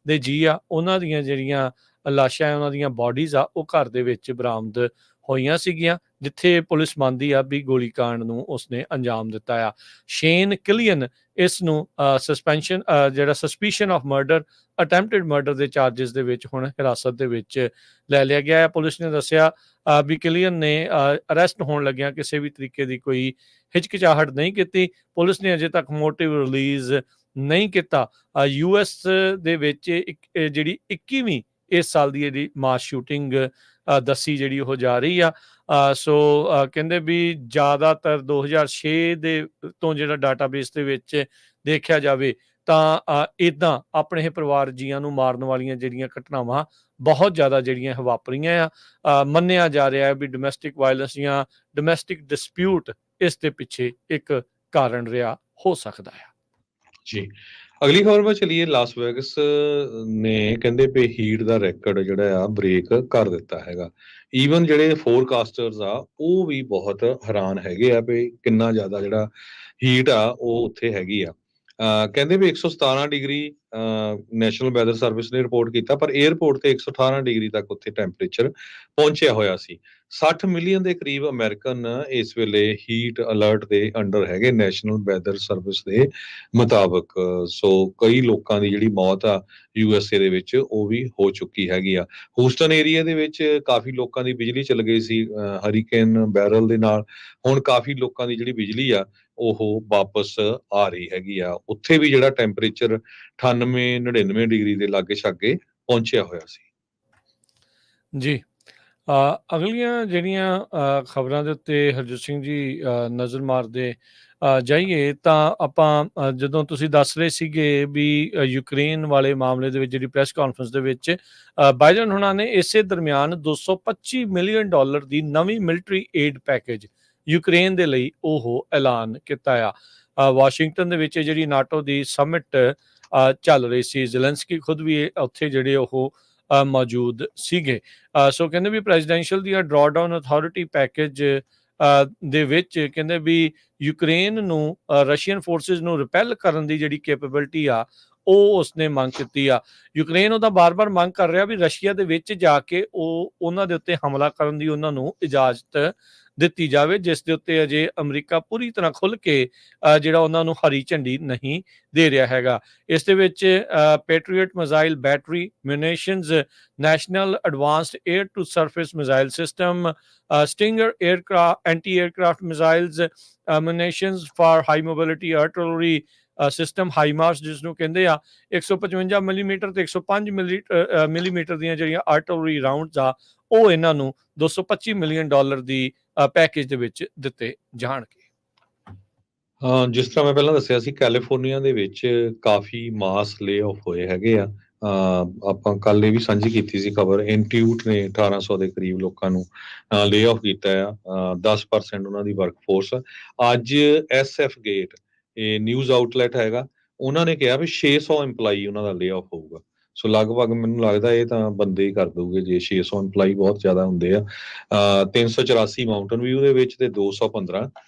ਦੇ ਜੀ ਆ ਉਹਨਾਂ ਦੀਆਂ ਜਿਹੜੀਆਂ ਲਾਸ਼ਾਂ, ਉਹਨਾਂ ਦੀਆਂ ਬੋਡੀਜ਼ ਆ ਉਹ ਘਰ ਦੇ ਵਿੱਚ ਬਰਾਮਦ ਹੋਈਆਂ ਸੀਗੀਆਂ, ਜਿੱਥੇ ਪੁਲਿਸ ਮੰਨਦੀ ਆ ਵੀ ਗੋਲੀकांड ਨੂੰ ਉਸਨੇ ਅੰਜਾਮ ਦਿੱਤਾ ਆ। ਸ਼ੇਨ ਕਿਲੀਅਨ ਇਸ ਨੂੰ ਜਿਹੜਾ suspicion of murder, attempted murder ਦੇ ਚਾਰजेस ਦੇ ਵਿੱਚ ਹੁਣ ਹਿਰਾਸਤ ਦੇ ਵਿੱਚ ਲੈ ਲਿਆ ਗਿਆ ਹੈ। ਪੁਲਿਸ ਨੇ ਦੱਸਿਆ ਵੀ ਕਿਲੀਅਨ ਨੇ ਅਰੈਸਟ ਹੋਣ ਲੱਗਿਆਂ ਕਿਸੇ ਵੀ ਤਰੀਕੇ ਦੀ ਕੋਈ ਹਿਚਕਿਚਾਹਟ ਨਹੀਂ ਕੀਤੀ। ਪੁਲਿਸ ਨੇ ਅਜੇ ਤੱਕ ਮੋਟਿਵ ਰਿਲੀਜ਼ ਨਹੀਂ ਕੀਤਾ। US ਦੇ ਵਿੱਚ ਜਿਹੜੀ 21ਵੀਂ ਇਸ ਸਾਲ ਦੀ ਜਿਹੜੀ ਮਾਸ ਸ਼ੂਟਿੰਗ ਦੱਸੀ ਜਿਹੜੀ ਉਹ ਜਾ ਰਹੀ ਆ। ਸੋ ਕਹਿੰਦੇ ਵੀ ਜ਼ਿਆਦਾਤਰ 2006 ਦੇ ਤੋਂ ਜਿਹੜਾ ਡਾਟਾਬੇਸ ਦੇ ਵਿੱਚ ਦੇਖਿਆ ਜਾਵੇ ਤਾਂ ਇੱਦਾਂ ਆਪਣੇ ਇਹ ਪਰਿਵਾਰ ਜੀਆਂ ਨੂੰ ਮਾਰਨ ਵਾਲੀਆਂ ਜਿਹੜੀਆਂ ਘਟਨਾਵਾਂ ਬਹੁਤ ਜ਼ਿਆਦਾ ਜਿਹੜੀਆਂ ਵਾਪਰੀਆਂ ਆ। ਮੰਨਿਆ ਜਾ ਰਿਹਾ ਹੈ ਵੀ ਡੋਮੈਸਟਿਕ ਵਾਇਲੈਂਸ ਜਾਂ ਡੋਮੈਸਟਿਕ ਡਿਸਪਿਊਟ ਇਸ ਦੇ ਪਿੱਛੇ ਇੱਕ ਕਾਰਨ ਰਿਹਾ ਹੋ ਸਕਦਾ ਹੈ। ਜੀ, ਅਗਲੀ ਖਬਰ ਵੱਲ ਚਲੀਏ। ਲਾਸ ਵੇਗਸ ਨੇ ਕਹਿੰਦੇ ਵੀ ਹੀਟ ਦਾ ਰੈਕੋਰਡ ਜਿਹੜਾ ਆ ਬ੍ਰੇਕ ਕਰ ਦਿੱਤਾ ਹੈਗਾ। ਈਵਨ ਜਿਹੜੇ ਫੋਰਕਾਸਟਰਸ ਆ ਉਹ ਵੀ ਬਹੁਤ ਹੈਰਾਨ ਹੈਗੇ ਆ ਵੀ ਕਿੰਨਾ ਜ਼ਿਆਦਾ ਜਿਹੜਾ ਹੀਟ ਆ ਉਹ ਉੱਥੇ ਹੈਗੀ ਆ। ਕਹਿੰਦੇ ਵੀ 117 ਡਿਗਰੀ ਨੈਸ਼ਨਲ ਵੈਦਰ ਸਰਵਿਸ ਨੇ ਰਿਪੋਰਟ ਕੀਤਾ, ਪਰ 에ਅਰਪੋਰਟ ਤੇ 118 ਡਿਗਰੀ ਤੱਕ ਉੱਥੇ ਟੈਂਪਰੇਚਰ ਪਹੁੰਚਿਆ ਹੋਇਆ ਸੀ। 60 ਮਿਲੀਅਨ ਦੇ ਕਰੀਬ ਅਮਰੀਕਨ ਇਸ ਵੇਲੇ ਹੀਟ ਅਲਰਟ ਦੇ ਅੰਡਰ ਹੈਗੇ ਨੈਸ਼ਨਲ ਵੈਦਰ ਸਰਵਿਸ ਦੇ ਮੁਤਾਬਕ। ਸੋ ਕਈ ਲੋਕਾਂ ਦੀ ਜਿਹੜੀ ਮੌਤ ਆ USA ਦੇ ਵਿੱਚ ਉਹ ਵੀ ਹੋ ਚੁੱਕੀ ਹੈਗੀ ਆ। ਹੂਸਟਨ ਏਰੀਆ ਦੇ ਵਿੱਚ ਕਾਫੀ ਲੋਕਾਂ ਦੀ ਬਿਜਲੀ ਚਲ ਗਈ ਸੀ ਹਰੀਕੇਨ ਬੈਰਲ ਦੇ ਨਾਲ। ਹੁਣ ਕਾਫੀ ਲੋਕਾਂ ਦੀ ਜਿਹੜੀ ਬਿਜਲੀ ਆ ਉਹ ਵਾਪਸ ਆ ਰਹੀ ਹੈਗੀ ਆ। ਉੱਥੇ ਵੀ ਜਿਹੜਾ ਟੈਂਪਰੇਚਰ 98-99 ਡਿਗਰੀ ਦੇ ਲਾਗੇ ਛਾਗੇ ਪਹੁੰਚਿਆ ਹੋਇਆ ਸੀ। ਜੀ, ਅਗਲੀਆਂ ਜਿਹੜੀਆਂ ਖਬਰਾਂ ਦੇ ਉੱਤੇ ਹਰਜੋਤ ਸਿੰਘ ਜੀ ਨਜ਼ਰ ਮਾਰਦੇ ਜਾਈਏ ਤਾਂ ਆਪਾਂ ਜਦੋਂ ਤੁਸੀਂ ਦੱਸ ਰਹੇ ਸੀਗੇ ਵੀ ਯੂਕਰੇਨ ਵਾਲੇ ਮਾਮਲੇ ਦੇ ਵਿੱਚ ਜਿਹੜੀ ਪ੍ਰੈਸ ਕਾਨਫਰੰਸ ਦੇ ਵਿੱਚ ਬਾਈਡਨ ਹੁਣਾਂ ਨੇ ਇਸੇ ਦਰਮਿਆਨ $225 ਮਿਲੀਅਨ ਦੀ ਨਵੀਂ ਮਿਲਟਰੀ ਏਡ ਪੈਕੇਜ ਯੂਕਰੇਨ ਦੇ ਲਈ ਉਹ ਐਲਾਨ ਕੀਤਾ ਆ। ਵਾਸ਼ਿੰਗਟਨ ਦੇ ਵਿੱਚ ਜਿਹੜੀ ਨਾਟੋ ਦੀ ਸਮਿਟ ਚੱਲ ਰਹੀ ਸੀ, ਜ਼ੈਲੈਂਸਕੀ ਖੁਦ ਵੀ ਉੱਥੇ ਜਿਹੜੇ ਉਹ ਮੌਜੂਦ ਸੀਗੇ। ਸੋ ਕਹਿੰਦੇ ਵੀ ਪ੍ਰੈਜ਼ੀਡੈਂਸ਼ੀਅਲ ਦੀਆਂ ਡਰਾਡਾਊਨ ਅਥਾਰਟੀ ਪੈਕੇਜ ਦੇ ਵਿੱਚ ਕਹਿੰਦੇ ਵੀ ਯੂਕਰੇਨ ਨੂੰ ਰਸ਼ੀਅਨ ਫੋਰਸਿਸ ਨੂੰ ਰਿਪੈਲ ਕਰਨ ਦੀ ਜਿਹੜੀ ਕੈਪੇਬਿਲਿਟੀ ਆ ਉਹ ਉਸਨੇ ਮੰਗ ਕੀਤੀ ਆ। ਯੂਕਰੇਨ ਉਹਦਾ ਬਾਰ-ਬਾਰ ਮੰਗ ਕਰ ਰਿਹਾ ਵੀ ਰਸ਼ੀਆ ਦੇ ਵਿੱਚ ਜਾ ਕੇ ਉਹ ਉਹਨਾਂ ਦੇ ਉੱਤੇ ਹਮਲਾ ਕਰਨ ਦੀ ਉਹਨਾਂ ਨੂੰ ਇਜਾਜ਼ਤ ਦਿੱਤੀ ਜਾਵੇ, ਜਿਸ ਦੇ ਉੱਤੇ ਅਜੇ ਅਮਰੀਕਾ ਪੂਰੀ ਤਰ੍ਹਾਂ ਖੁੱਲ੍ਹ ਕੇ ਜਿਹੜਾ ਉਹਨਾਂ ਨੂੰ ਹਰੀ ਝੰਡੀ ਨਹੀਂ ਦੇ ਰਿਹਾ ਹੈਗਾ। ਇਸ ਦੇ ਵਿੱਚ Patriot missile battery, munitions, national advanced air to surface missile system, stinger anti aircraft missiles, munitions for high mobility artillery system HIMARS, ਜਿਸ ਨੂੰ ਕਹਿੰਦੇ ਆ 155 ਮਿਲੀਮੀਟਰ ਤੇ 105 ਮਿਲੀਮੀਟਰ ਦੀਆਂ ਜਿਹੜੀਆਂ ਆਰਟਿਲਰੀ ਰਾਉਂਡਸ ਆ ਉਹ ਇਹਨਾਂ ਨੂੰ $225 ਮਿਲੀਅਨ ਦੀ ਪੈਕੇਜ ਦੇ ਵਿੱਚ ਦਿੱਤੇ ਜਾਣਗੇ। ਜਿਸ ਤਰ੍ਹਾਂ ਮੈਂ ਪਹਿਲਾਂ ਦੱਸਿਆ ਸੀ, ਕੈਲੀਫੋਰਨੀਆ ਦੇ ਵਿੱਚ ਕਾਫੀ ਮਾਸ ਲੇ ਆਫ ਹੋਏ ਹੈਗੇ ਆ। ਆਪਾਂ ਕੱਲ ਇਹ ਵੀ ਸਾਂਝੀ ਕੀਤੀ ਸੀ ਖਬਰ। ਇੰਸਟੀਟਿਊਟ ਨੇ 1800 ਦੇ ਕਰੀਬ ਲੋਕਾਂ ਨੂੰ ਲੇ ਆਫ ਕੀਤਾ ਆ, 10% ਉਹਨਾਂ ਦੀ ਵਰਕਫੋਰਸ। ਅੱਜ SF ਗੇਟ, ਇਹ ਨਿਊਜ਼ ਆਊਟਲੈਟ ਹੈਗਾ, ਉਹਨਾਂ ਨੇ ਕਿਹਾ ਵੀ 600 EMPLOYE ਉਹਨਾਂ ਦਾ ਲੇ ਆਫ ਹੋਊਗਾ। ਸੋ ਲਗਭਗ ਮੈਨੂੰ ਲੱਗਦਾ ਇਹ ਤਾਂ ਬੰਦੇ ਹੀ ਕਰ ਦਊਗੇ ਜੇ 600 EMPLOYE ਬਹੁਤ ਜ਼ਿਆਦਾ ਹੁੰਦੇ ਆ। 384 ਮਾਊਂਟਨ ਵਿਊ ਦੇ ਵਿੱਚ ਤੇ 215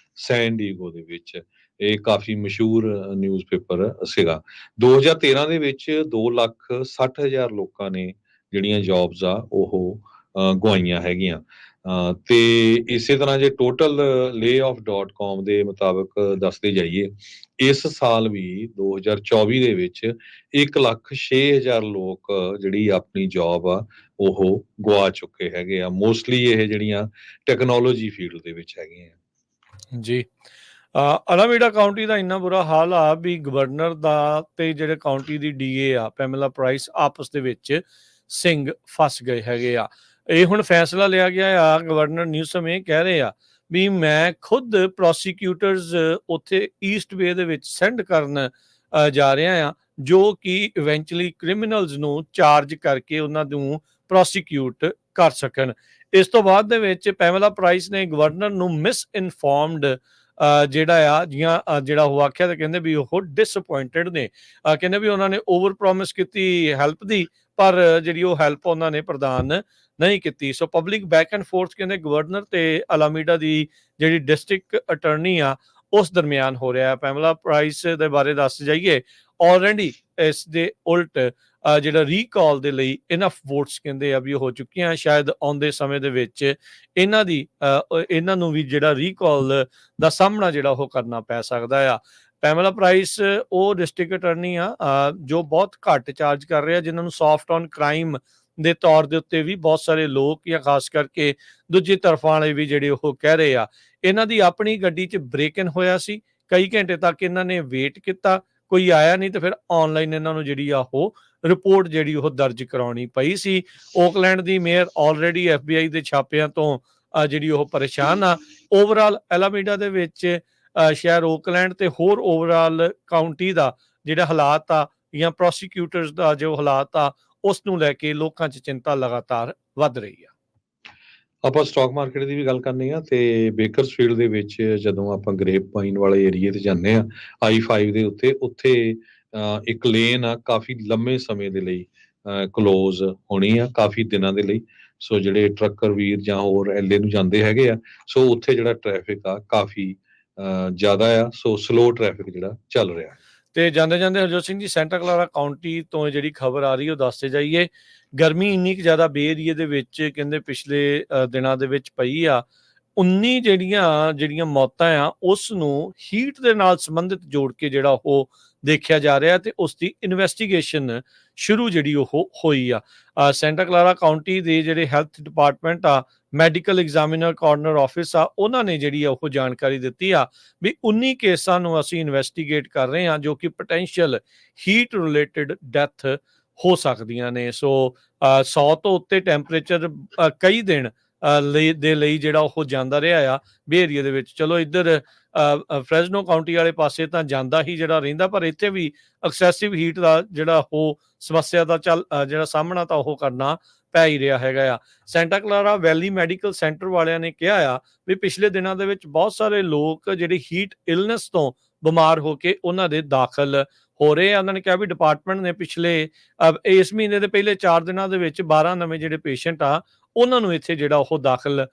ਸੈਨ ਡੀਗੋ ਦੇ ਵਿੱਚ। ਇਹ ਕਾਫੀ ਮਸ਼ਹੂਰ ਨਿਊਜ਼ਪੇਪਰ ਸੀਗਾ। 2013 ਦੇ ਵਿੱਚ 2,60,000 ਲੋਕਾਂ ਨੇ ਜਿਹੜੀਆਂ ਜੌਬਸ ਆ ਉਹ ਗਵਾਈਆਂ ਹੈਗੀਆਂ। ਤੇ ਇਸੇ ਤਰ੍ਹਾਂ ਜੇ ਟੋਟਲ layoff.com ਦੇ ਮੁਤਾਬਕ ਦੱਸਦੇ ਜਾਈਏ, ਇਸ ਸਾਲ ਵੀ 2024 ਦੇ ਵਿੱਚ 1,06,000 ਲੋਕ ਜਿਹੜੀ ਆਪਣੀ ਜੌਬ ਆ ਉਹ ਗਵਾ ਚੁੱਕੇ ਹੈਗੇ ਆ। ਮੋਸਟਲੀ ਇਹ ਜਿਹੜੀਆਂ ਟੈਕਨੋਲੋਜੀ ਫੀਲਡ ਦੇ ਵਿੱਚ ਹੈਗੀਆਂ। ਜੀ, ਅਲਾਮੀਡਾ ਕਾਊਂਟੀ ਦਾ ਇੰਨਾ ਬੁਰਾ ਹਾਲ ਆ ਵੀ ਗਵਰਨਰ ਦਾ ਤੇ ਜਿਹੜੇ ਕਾਊਂਟੀ ਦੀ DA ਆ ਪੈਮੇਲਾ ਪ੍ਰਾਈਸ ਆਪਸ ਦੇ ਵਿੱਚ ਸਿੰਘ ਫਸ ਗਏ ਹੈਗੇ ਆ। ਇਹ ਹੁਣ ਫੈਸਲਾ ਲਿਆ ਗਿਆ ਆ। ਗਵਰਨਰ ਨਿਊਸਮ ਇਹ ਕਹਿ ਰਹੇ ਆ ਵੀ ਮੈਂ ਖੁਦ ਪ੍ਰੋਸੀਕਿਊਟਰਸ ਉੱਥੇ ਈਸਟ ਵੇ ਦੇ ਵਿੱਚ ਸੈਂਡ ਕਰਨ ਜਾ ਰਿਹਾ ਆ, ਜੋ ਕਿ ਇਵੈਂਚੁਅਲੀ ਕ੍ਰਿਮੀਨਲਸ ਨੂੰ ਚਾਰਜ ਕਰਕੇ ਉਹਨਾਂ ਨੂੰ ਪ੍ਰੋਸੀਕਿਊਟ ਕਰ ਸਕਣ। ਇਸ ਤੋਂ ਬਾਅਦ ਦੇ ਵਿੱਚ ਪੈਮੇਲਾ ਪ੍ਰਾਈਸ ਨੇ ਗਵਰਨਰ ਨੂੰ ਮਿਸ ਇਨਫੋਰਮਡ ਜਿਹੜਾ ਉਹ ਆਖਿਆ ਤੇ ਕਹਿੰਦੇ ਵੀ ਉਹ ਡਿਸਅਪੁਆਇੰਟਡ ਨੇ। ਕਹਿੰਦੇ ਵੀ ਉਹਨਾਂ ਨੇ ਓਵਰ ਪ੍ਰੋਮਿਸ ਕੀਤੀ ਹੈਲਪ ਦੀ, ਪਰ ਜਿਹੜੀ ਉਹ ਹੈਲਪ ਉਹਨਾਂ ਨੇ ਪ੍ਰਦਾਨ ਨਹੀਂ ਕੀਤੀ। So public back and fourth ਕਹਿੰਦੇ ਗਵਰਨਰ ਤੇ ਅਲਾਮੀਡਾ ਦੀ ਜਿਹੜੀ ਡਿਸਟ੍ਰਿਕਟ ਅਟਰਨੀ ਆ ਉਸ ਦਰਮਿਆਨ ਹੋ ਰਿਹਾ। ਪੈਮੇਲਾ ਪ੍ਰਾਈਸ ਦੇ ਬਾਰੇ ਦੱਸ ਜਾਈਏ, ਆਲਰੇਡੀ ਇਸ ਦੇ ਉਲਟ ਜਿਹੜਾ ਰੀਕਾਲ ਦੇ ਲਈ ਇਨਫ ਵੋਟਸ ਕਹਿੰਦੇ ਆ ਵੀ ਹੋ ਚੁੱਕੀਆਂ। ਸ਼ਾਇਦ ਆਉਂਦੇ ਸਮੇਂ ਦੇ ਵਿੱਚ ਇਹਨਾਂ ਨੂੰ ਵੀ ਜਿਹੜਾ ਰੀਕਾਲ ਦਾ ਸਾਹਮਣਾ ਜਿਹੜਾ ਉਹ ਕਰਨਾ ਪੈ ਸਕਦਾ ਆ। ਪੈਮela ਪ੍ਰਾਈਸ ਉਹ ਡਿਸਟ੍ਰਿਕਟ ਅਟਾਰਨੀ ਆ ਜੋ ਬਹੁਤ ਘੱਟ ਚਾਰਜ ਕਰ ਰਹੇ ਆ, ਜਿਨ੍ਹਾਂ ਨੂੰ ਸੌਫਟ ਔਨ ਕ੍ਰਾਈਮ ਦੇ ਤੌਰ ਦੇ ਉੱਤੇ ਵੀ ਬਹੁਤ ਸਾਰੇ ਲੋਕ ਜਾਂ ਖਾਸ ਕਰਕੇ ਦੂਜੀ ਤਰਫਾਂ ਵਾਲੇ ਵੀ ਜਿਹੜੇ ਉਹ ਕਹਿ ਰਹੇ ਆ। ਇਹਨਾਂ ਦੀ ਆਪਣੀ ਗੱਡੀ 'ਚ ਬ੍ਰੇਕ ਇਨ ਹੋਇਆ ਸੀ, ਕਈ ਘੰਟੇ ਤੱਕ ਇਹਨਾਂ ਨੇ ਵੇਟ ਕੀਤਾ, ਕੋਈ ਆਇਆ ਨਹੀਂ, ਤੇ ਫਿਰ ਆਨਲਾਈਨ ਇਹਨਾਂ ਨੂੰ ਜਿਹੜੀ ਆ ਉਹ ਰਿਪੋਰਟ ਜਿਹੜੀ ਉਹ ਦਰਜ ਕਰਾਉਣੀ ਪਈ ਸੀ। ਓਕਲੈਂਡ ਦੀ ਮੇਅਰ ਆਲਰੇਡੀ FBI ਦੇ ਛਾਪਿਆਂ ਤੋਂ ਜਿਹੜੀ ਉਹ ਪਰੇਸ਼ਾਨ ਆ। ਓਵਰਆਲ ਐਲਾਮੀਡਾ ਦੇ ਵਿੱਚ ਸ਼ਹਿਰ ਓਕਲੈਂਡ ਤੇ ਹੋਰ ਓਵਰਆਲ ਕਾਊਂਟੀ ਦਾ ਜਿਹੜਾ ਹਾਲਾਤ ਆ ਜਾਂ ਪ੍ਰੋਸੀਕਿਊਟਰਸ ਦਾ ਜੋ ਹਾਲਾਤ ਆ ਉਸ ਨੂੰ ਲੈ ਕੇ ਲੋਕਾਂ 'ਚ ਚਿੰਤਾ ਲਗਾਤਾਰ ਵੱਧ ਰਹੀ ਆ। ਆਪਾਂ ਸਟਾਕ ਮਾਰਕੀਟ ਦੀ ਵੀ ਗੱਲ ਕਰਨੀ ਆ ਤੇ ਬੇਕਰਸਫੀਲਡ ਦੇ ਵਿੱਚ ਜਦੋਂ ਆਪਾਂ ਗ੍ਰੇਪ ਵਾਈਨ ਵਾਲੇ ਏਰੀਏ ਤੇ ਜਾਂਦੇ ਆ I-5 ਦੇ ਉੱਥੇ ਇੱਕ ਲੇਨ ਆ ਕਾਫੀ ਲੰਮੇ ਸਮੇਂ ਦੇ ਲਈ ਕਲੋਜ਼ ਹੋਣੀ ਆ, ਕਾਫੀ ਦਿਨਾਂ ਦੇ ਲਈ। ਸੋ ਜਿਹੜੇ ਟਰੱਕਰ ਵੀਰ ਜਾਂ ਹੋਰ LA ਨੂੰ ਜਾਂਦੇ ਹੈਗੇ ਆ, ਸੋ ਉੱਥੇ ਜਿਹੜਾ ਟ੍ਰੈਫਿਕ ਆ ਕਾਫੀ ਜ਼ਿਆਦਾ ਆ। ਸੋ ਸਲੋ ਟ੍ਰੈਫਿਕ ਜਿਹੜਾ ਚੱਲ ਰਿਹਾ। ਤੇ ਜਾਂਦੇ ਜਾਂਦੇ ਹਰਜੋਤ ਸਿੰਘ ਜੀ, ਸੈਂਟਾ ਕਲਾਰਾ ਕਾਊਂਟੀ ਤੋਂ ਜਿਹੜੀ ਖਬਰ ਆ ਰਹੀ ਉਹ ਦੱਸਦੇ ਜਾਈਏ। ਗਰਮੀ ਇੰਨੀ ਕੁ ਜ਼ਿਆਦਾ ਬੇ ਏਰੀਏ ਦੇ ਵਿੱਚ ਕਹਿੰਦੇ ਪਿਛਲੇ ਦਿਨਾਂ ਦੇ ਵਿੱਚ ਪਈ ਆ। 19 ਜਿਹੜੀਆਂ ਮੌਤਾਂ ਆ ਉਸ ਨੂੰ ਹੀਟ ਦੇ ਨਾਲ ਸੰਬੰਧਿਤ ਜੋੜ ਕੇ ਜਿਹੜਾ ਉਹ ਦੇਖਿਆ ਜਾ ਰਿਹਾ ਤੇ ਉਸ ਦੀ ਇਨਵੈਸਟੀਗੇਸ਼ਨ ਸ਼ੁਰੂ ਜਿਹੜੀ ਉਹ ਹੋਈ ਆ। ਸੈਂਟਾ ਕਲਾਰਾ ਕਾਊਂਟੀ ਦੇ ਜਿਹੜੇ ਹੈਲਥ ਡਿਪਾਰਟਮੈਂਟ ਆ, ਮੈਡੀਕਲ ਐਗਜ਼ਾਮੀਨਰ ਕਾਰਨਰ ਆਫਿਸ ਆ, ਉਹਨਾਂ ਨੇ ਜਿਹੜੀ ਆ ਉਹ ਜਾਣਕਾਰੀ ਦਿੱਤੀ ਆ ਵੀ 19 ਕੇਸਾਂ ਨੂੰ ਅਸੀਂ ਇਨਵੈਸਟੀਗੇਟ ਕਰ ਰਹੇ ਹਾਂ ਜੋ ਕਿ ਪੋਟੈਂਸ਼ੀਅਲ ਹੀਟ ਰਿਲੇਟਡ ਡੈਥ ਹੋ ਸਕਦੀਆਂ ਨੇ। ਸੋ 100 ਤੋਂ ਉੱਤੇ ਟੈਂਪਰੇਚਰ ਕਈ ਦਿਨ ਦੇ ਲਈ ਜਿਹੜਾ ਉਹ ਜਾਂਦਾ ਰਿਹਾ ਆ ਬੇ ਏਰੀਆ ਦੇ ਵਿੱਚ। ਚਲੋ ਇੱਧਰ ਫਰੈਜ਼ਨੋ ਕਾਊਂਟੀ ਵਾਲੇ ਪਾਸੇ ਤਾਂ ਜਾਂਦਾ ਹੀ ਜਿਹੜਾ ਰਹਿੰਦਾ, ਪਰ ਇੱਥੇ ਵੀ ਐਕਸੈਸਿਵ ਹੀਟ ਦਾ ਜਿਹੜਾ ਉਹ ਸਮੱਸਿਆ ਦਾ ਜਿਹੜਾ ਸਾਹਮਣਾ ਤਾਂ ਉਹ ਕਰਨਾ ਪੈ ਹੀ ਰਿਹਾ ਹੈਗਾ ਆ। ਸੈਂਟਾ ਕਲਾਰਾ ਵੈਲੀ ਮੈਡੀਕਲ ਸੈਂਟਰ ਵਾਲਿਆਂ ਨੇ ਕਿਹਾ ਆ ਵੀ ਪਿਛਲੇ ਦਿਨਾਂ ਦੇ ਵਿੱਚ ਬਹੁਤ ਸਾਰੇ ਲੋਕ ਜਿਹੜੇ ਹੀਟ ਇਲਨੈਸ ਤੋਂ ਬਿਮਾਰ ਹੋ ਕੇ ਉਹਨਾਂ ਦੇ ਦਾਖਲ ਹੋ ਰਹੇ ਆ। ਉਹਨਾਂ ਨੇ ਕਿਹਾ ਵੀ ਡਿਪਾਰਟਮੈਂਟ ਨੇ ਪਿਛਲੇ ਇਸ ਮਹੀਨੇ ਦੇ ਪਹਿਲੇ 4 ਦਿਨਾਂ ਦੇ ਵਿੱਚ 12 ਨਵੇਂ ਜਿਹੜੇ ਪੇਸ਼ੈਂਟ ਆ ਉਹਨਾਂ ਨੂੰ ਇੱਥੇ ਜਿਹੜਾ ਉਹ ਦਾਖਲ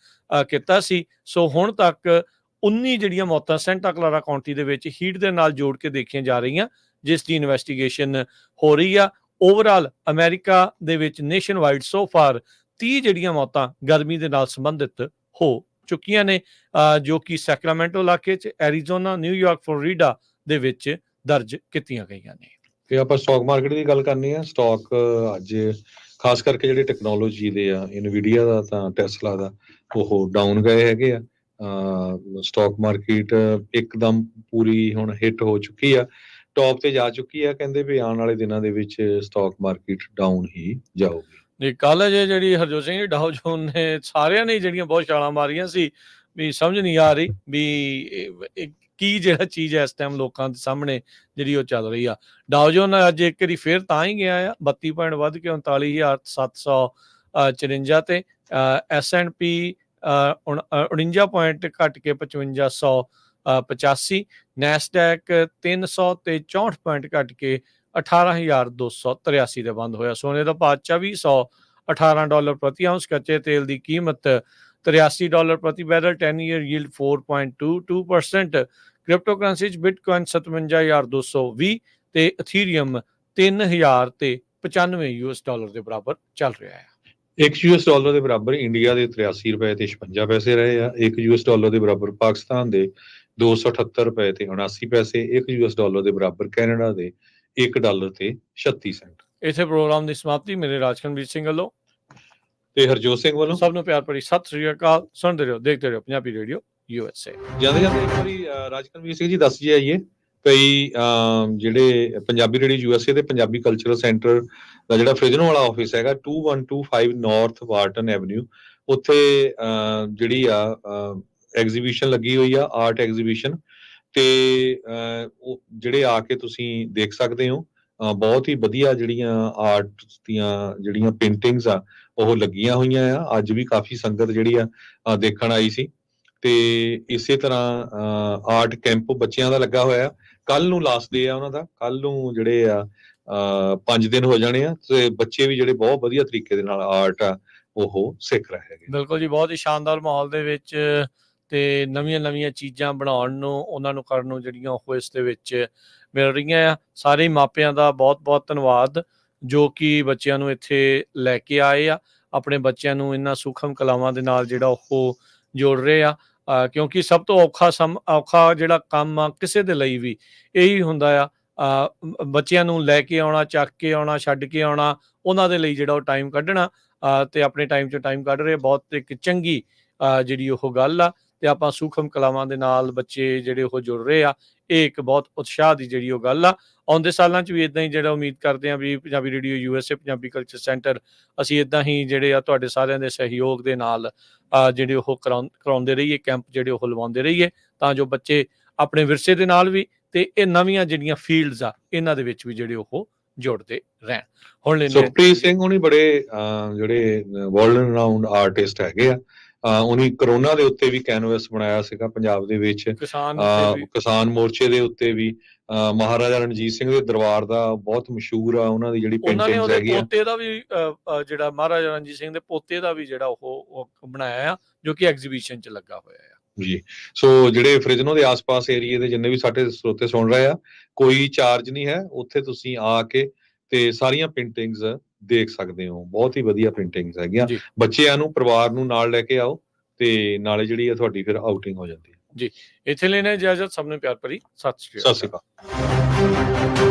ਕੀਤਾ ਸੀ। ਸੋ ਹੁਣ ਤੱਕ 19 ਜਿਹੜੀਆਂ ਮੌਤਾਂ ਸੈਂਟਾ ਕਲਾਰਾ ਕਾਊਂਟੀ ਦੇ ਵਿੱਚ ਹੀਟ ਦੇ ਨਾਲ ਜੋੜ ਕੇ ਦੇਖੀਆਂ ਜਾ ਰਹੀਆਂ, ਜਿਸ ਦੀ ਇਨਵੈਸਟੀਗੇਸ਼ਨ ਹੋ ਰਹੀ ਆ। ਓਵਰਆਲ ਅਮਰੀਕਾ ਦੇ ਵਿੱਚ ਨੇਸ਼ਨ ਵਾਈਡ ਸੋ ਫਾਰ 30 ਜਿਹੜੀਆਂ ਮੌਤਾਂ ਗਰਮੀ ਦੇ ਨਾਲ ਸੰਬੰਧਿਤ ਹੋ ਚੁੱਕੀਆਂ ਨੇ, ਜੋ ਕਿ ਸੈਕਰਾਮੈਂਟੋ ਇਲਾਕੇ 'ਚ, ਐਰੀਜ਼ੋਨਾ, ਨਿਊਯਾਰਕ, ਫਲੋਰੀਡਾ ਦੇ ਵਿੱਚ ਦਰਜ ਕੀਤੀਆਂ ਗਈਆਂ ਨੇ। ਤੇ ਆਪਾਂ ਸਟਾਕ ਮਾਰਕੀਟ ਦੀ ਗੱਲ ਕਰਨੀ ਆ। ਸਟਾਕ ਅੱਜ ਖਾਸ ਕਰਕੇ ਜਿਹੜੇ ਟੈਕਨੋਲੋਜੀ ਦੇ ਆ, ਇਨਵੀਡੀਆ ਦਾ ਤਾਂ ਟੈਸਲਾ ਦਾ, ਉਹ ਡਾਊਨ ਗਏ ਹੈਗੇ ਆ। ਸਟਾਕ ਮਾਰਕੀਟ ਇੱਕਦਮ ਪੂਰੀ ਹੁਣ ਹਿੱਟ ਹੋ ਚੁੱਕੀ ਆ, ਟੌਪ ਤੇ ਜਾ ਚੁੱਕੀ ਆ। ਕਹਿੰਦੇ ਵੀ ਆਉਣ ਵਾਲੇ ਦਿਨਾਂ ਦੇ ਵਿੱਚ ਸਟਾਕ ਮਾਰਕੀਟ ਡਾਊਨ ਹੀ ਜਾਊਗੀ। ਜੀ ਕੱਲ ਜਿਹੜੀ ਹਰਜੋਤ ਸਿੰਘ ਜੀ ਡਾਓ ਜੋਨ ਨੇ ਸਾਰਿਆਂ ਨੇ ਜਿਹੜੀਆਂ ਬਹੁਤ ਛਾਲਾਂ ਮਾਰੀਆਂ ਸੀ ਵੀ ਸਮਝ ਨਹੀਂ ਆ ਰਹੀ ਵੀ ਕੀ ਜਿਹੜਾ ਚੀਜ਼ ਇਸ ਟਾਈਮ ਲੋਕਾਂ ਦੇ ਸਾਹਮਣੇ ਜਿਹੜੀ ਉਹ ਚੱਲ ਰਹੀ ਆ। ਡਾਓ ਜੋਨ ਅੱਜ ਇੱਕ ਵਾਰੀ ਫੇਰ ਤਾਂ ਹੀ ਗਿਆ ਆ 32 ਪੁਆਇੰਟ ਵੱਧ ਕੇ 39,754 ਤੇ। S&P 49 ਪੁਆਇੰਟ ਘਟ ਕੇ 5585। ਨੈਸਡੈਕ 300 ਤੇ 64 ਪੁਆਇੰਟ ਘਟ ਕੇ 18,283 ਦੇ ਬੰਦ ਹੋਇਆ। ਸੋਨੇ ਦਾ ਭਾਅ $2418 ਪ੍ਰਤੀ ਆਉਂਸ। ਕੱਚੇ ਤੇਲ ਦੀ ਕੀਮਤ $83 ਪ੍ਰਤੀ barrel. 10 year yield 4.22%। Crypto currency 'ਚ ਬਿਟਕੋਇਨ 57,220 ਤੇ ਇਥੀਰੀਅਮ 3,000 ਤੇ $95 ਦੇ ਬਰਾਬਰ ਚੱਲ ਰਿਹਾ ਹੈ। $1 ਦੇ ਬਰਾਬਰ ਇੰਡੀਆ ਦੇ 83 ਰੁਪਏ ਤੇ 56 ਪੈਸੇ ਰਹੇ ਆ। $1 ਦੇ ਬਰਾਬਰ ਪਾਕਿਸਤਾਨ ਦੇ 278 ਰੁਪਏ ਤੇ 79 ਪੈਸੇ। $1 ਦੇ ਬਰਾਬਰ ਕੈਨੇਡਾ ਦੇ $1 ਤੇ 36 ਸੈਂਟ। ਇਥੇ ਪ੍ਰੋਗਰਾਮ ਦੀ ਸਮਾਪਤੀ ਮੇਰੇ ਰਾਜਕਨਵੀਰ ਸਿੰਘ ਵੱਲੋਂ ਤੇ ਹਰਜੋਤ ਸਿੰਘ ਵੱਲੋਂ ਸਭ ਨੂੰ ਪਿਆਰ ਭਰੀ ਸਤਿ ਸ੍ਰੀ ਅਕਾਲ। ਸੁਣਦੇ ਰਹੋ, ਦੇਖਦੇ ਰਹੋ ਪੰਜਾਬੀ ਰੇਡੀਓ USA। ਜਾਂਦੇ ਜਾਂਦੇ ਇੱਕ ਵਾਰੀ ਰਾਜਕਨਵੀਰ ਸਿੰਘ ਜੀ ਦੱਸ ਜੀ ਆਈਏ ਕਈ ਜਿਹੜੇ ਪੰਜਾਬੀ ਰੇਡੀਓ USA ਦੇ ਪੰਜਾਬੀ ਕਲਚਰਲ ਸੈਂਟਰ ਦਾ ਜਿਹੜਾ ਫ੍ਰਿਜਨੋ ਵਾਲਾ ਆਫਿਸ ਹੈਗਾ 2125 ਨਾਰਥ ਵਾਰਟਨ ਐਵਨਿਊ, ਉੱਥੇ ਜਿਹੜੀ ਆ ਐਗਜ਼ੀਬਿਸ਼ਨ ਲੱਗੀ ਹੋਈ ਆ, ਆਰਟ ਐਗਜ਼ੀਬਿਸ਼ਨ। ਤੇ ਉਹ ਜਿਹੜੇ ਆ ਕੇ ਤੁਸੀਂ ਦੇਖ ਸਕਦੇ ਹੋ। ਬਹੁਤ ਹੀ ਵਧੀਆ ਜਿਹੜੀਆਂ ਆਰਟ ਦੀਆਂ ਜਿਹੜੀਆਂ ਪੇਂਟਿੰਗਸ ਆ ਉਹ ਲੱਗੀਆਂ ਹੋਈਆਂ ਆ। ਅੱਜ ਵੀ ਕਾਫੀ ਸੰਗਤ ਜਿਹੜੀ ਆ ਦੇਖਣ ਆਈ ਸੀ। ਤੇ ਇਸੇ ਤਰ੍ਹਾਂ ਆਰਟ ਕੈਂਪ ਬੱਚਿਆਂ ਦਾ ਲੱਗਾ ਹੋਇਆ। ਕੱਲ ਨੂੰ ਲਾਸਟ ਡੇ ਆ ਉਹਨਾਂ ਦਾ। ਕੱਲ ਨੂੰ ਜਿਹੜੇ ਆ 5 ਦਿਨ ਹੋ ਜਾਣੇ ਆ ਤੇ ਬੱਚੇ ਵੀ ਜਿਹੜੇ ਬਹੁਤ ਵਧੀਆ ਤਰੀਕੇ ਦੇ ਨਾਲ ਆਰਟ ਆ ਉਹ ਸਿੱਖ ਰਹੇ ਹੈਗੇ। ਬਿਲਕੁਲ ਜੀ, ਬਹੁਤ ਹੀ ਸ਼ਾਨਦਾਰ ਮਾਹੌਲ ਦੇ ਵਿੱਚ ਤੇ ਨਵੀਆਂ-ਨਵੀਆਂ ਚੀਜ਼ਾਂ ਬਣਾਉਣ ਨੂੰ, ਉਹਨਾਂ ਨੂੰ ਕਰਨ ਨੂੰ ਜਿਹੜੀਆਂ ਉਹ ਇਸ ਦੇ ਵਿੱਚ ਮਿਲ ਰਹੀਆਂ ਆ। ਸਾਰੇ ਹੀ ਮਾਪਿਆਂ ਦਾ ਬਹੁਤ-ਬਹੁਤ ਧੰਨਵਾਦ ਜੋ ਕਿ ਬੱਚਿਆਂ ਨੂੰ ਇੱਥੇ ਲੈ ਕੇ ਆਏ ਆ, ਆਪਣੇ ਬੱਚਿਆਂ ਨੂੰ ਇਹਨਾਂ ਸੂਖਮ ਕਲਾਵਾਂ ਦੇ ਨਾਲ ਜਿਹੜਾ ਉਹ ਜੋੜ ਰਹੇ ਆ। ਕਿਉਂਕਿ ਸਭ ਤੋਂ ਔਖਾ ਜਿਹੜਾ ਕੰਮ ਆ ਕਿਸੇ ਦੇ ਲਈ ਵੀ ਇਹੀ ਹੁੰਦਾ ਆ, ਬੱਚਿਆਂ ਨੂੰ ਲੈ ਕੇ ਆਉਣਾ, ਚੱਕ ਕੇ ਆਉਣਾ, ਛੱਡ ਕੇ ਆਉਣਾ, ਉਹਨਾਂ ਦੇ ਲਈ ਜਿਹੜਾ ਉਹ ਟਾਈਮ ਕੱਢਣਾ, ਤੇ ਆਪਣੇ ਟਾਈਮ 'ਚ ਟਾਈਮ ਕੱਢ ਰਹੇ, ਬਹੁਤ ਇੱਕ ਚੰਗੀ ਜਿਹੜੀ ਉਹ ਗੱਲ ਆ। ਤੇ ਆਪਾਂ ਸੂਖਮ ਕਲਾਵਾਂ ਦੇ ਨਾਲ ਬੱਚੇ ਜਿਹੜੇ ਉਹ ਜੁੜ ਰਹੇ ਆ, ਇਹ ਇੱਕ ਬਹੁਤ ਉਤਸ਼ਾਹ ਦੀ ਜਿਹੜੀ ਉਹ ਗੱਲ ਆ। ਆਉਂਦੇ ਸਾਲਾਂ 'ਚ ਵੀ ਇੱਦਾਂ ਹੀ ਜਿਹੜਾ ਉਮੀਦ ਕਰਦੇ ਹਾਂ ਵੀ Punjabi radio USA Punjabi culture centre ਅਸੀਂ ਇੱਦਾਂ ਹੀ ਜਿਹੜੇ ਆ ਤੁਹਾਡੇ ਸਾਰਿਆਂ ਦੇ ਸਹਿਯੋਗ ਦੇ ਨਾਲ ਜਿਹੜੇ ਉਹ ਕਰਾਉਂਦੇ ਰਹੀਏ, ਕੈਂਪ ਜਿਹੜੇ ਉਹ ਲਵਾਉਂਦੇ ਰਹੀਏ, ਤਾਂ ਜੋ ਬੱਚੇ ਆਪਣੇ ਵਿਰਸੇ ਦੇ ਨਾਲ ਵੀ ਤੇ ਇਹ ਨਵੀਆਂ ਜਿਹੜੀਆਂ ਫੀਲਡਸ ਆ ਇਹਨਾਂ ਦੇ ਵਿੱਚ ਵੀ ਜਿਹੜੇ ਉਹ ਜੁੜਦੇ ਰਹਿਣ। ਹੁਣ ਸੁਖਪ੍ਰੀਤ ਸਿੰਘ ਹੁਣੀ ਬੜੇ ਜਿਹੜੇ ਵਰਲਡ ਰਾਊਂਡ ਆਰਟਿਸਟ ਹੈਗੇ ਆ। ਉਹਨੇ ਕਰੋਨਾ ਦੇ ਉੱਤੇ ਵੀ ਕੈਨਵਸ ਬਣਾਇਆ ਸੀਗਾ ਪੰਜਾਬ ਦੇ ਵਿੱਚ, ਕਿਸਾਨ ਮੋਰਚੇ ਦੇ ਉੱਤੇ ਵੀ। ਮਹਾਰਾਜਾ ਰਣਜੀਤ ਸਿੰਘ ਦੇ ਦਰਬਾਰ ਦਾ ਬਹੁਤ ਮਸ਼ਹੂਰ ਆ ਉਹਨਾਂ ਦੀ ਜਿਹੜੀ ਪੇਂਟਿੰਗਸ ਹੈਗੀਆਂ। ਪੋਤੇ ਦਾ ਵੀ ਜਿਹੜਾ ਮਹਾਰਾਜਾ ਰਣਜੀਤ ਸਿੰਘ ਦੇ ਪੋਤੇ ਦਾ ਵੀ ਜਿਹੜਾ ਉਹ ਬਣਾਇਆ ਆ, ਜੋ ਕਿ ਐਗਜ਼ੀਬਿਸ਼ਨ 'ਚ ਲੱਗਾ ਹੋਇਆ ਆ ਜੀ। ਸੋ ਜਿਹੜੇ ਫ੍ਰਿਜਨੋ ਦੇ ਆਸ-ਪਾਸ ਏਰੀਏ ਦੇ ਜਿੰਨੇ ਵੀ ਸਾਡੇ ਸਰੋਤੇ ਸੁਣ ਰਹੇ ਆ, ਕੋਈ ਚਾਰਜ ਨਹੀਂ ਹੈ, ਉੱਥੇ ਤੁਸੀਂ ਆ ਕੇ ਤੇ ਸਾਰੀਆਂ ਪੇਂਟਿੰਗਸ ਦੇਖ ਸਕਦੇ ਹੋ। ਬਹੁਤ ਹੀ ਵਧੀਆ ਪੇਂਟਿੰਗਸ ਹੈਗੀਆਂ। ਬੱਚਿਆਂ ਨੂੰ, ਪਰਿਵਾਰ ਨੂੰ ਨਾਲ ਲੈ ਕੇ ਆਓ ਤੇ ਨਾਲੇ ਜਿਹੜੀ ਆ ਤੁਹਾਡੀ ਫਿਰ ਆਊਟਿੰਗ ਹੋ ਜਾਂਦੀ ਹੈ ਜੀ। ਇੱਥੇ ਲੈਣਾ ਇਜਾਜ਼ਤ। ਸਭ ਨੂੰ ਪਿਆਰ ਭਰੀ ਸਤਿ ਸ਼੍ਰੀ ਅਕਾਲ।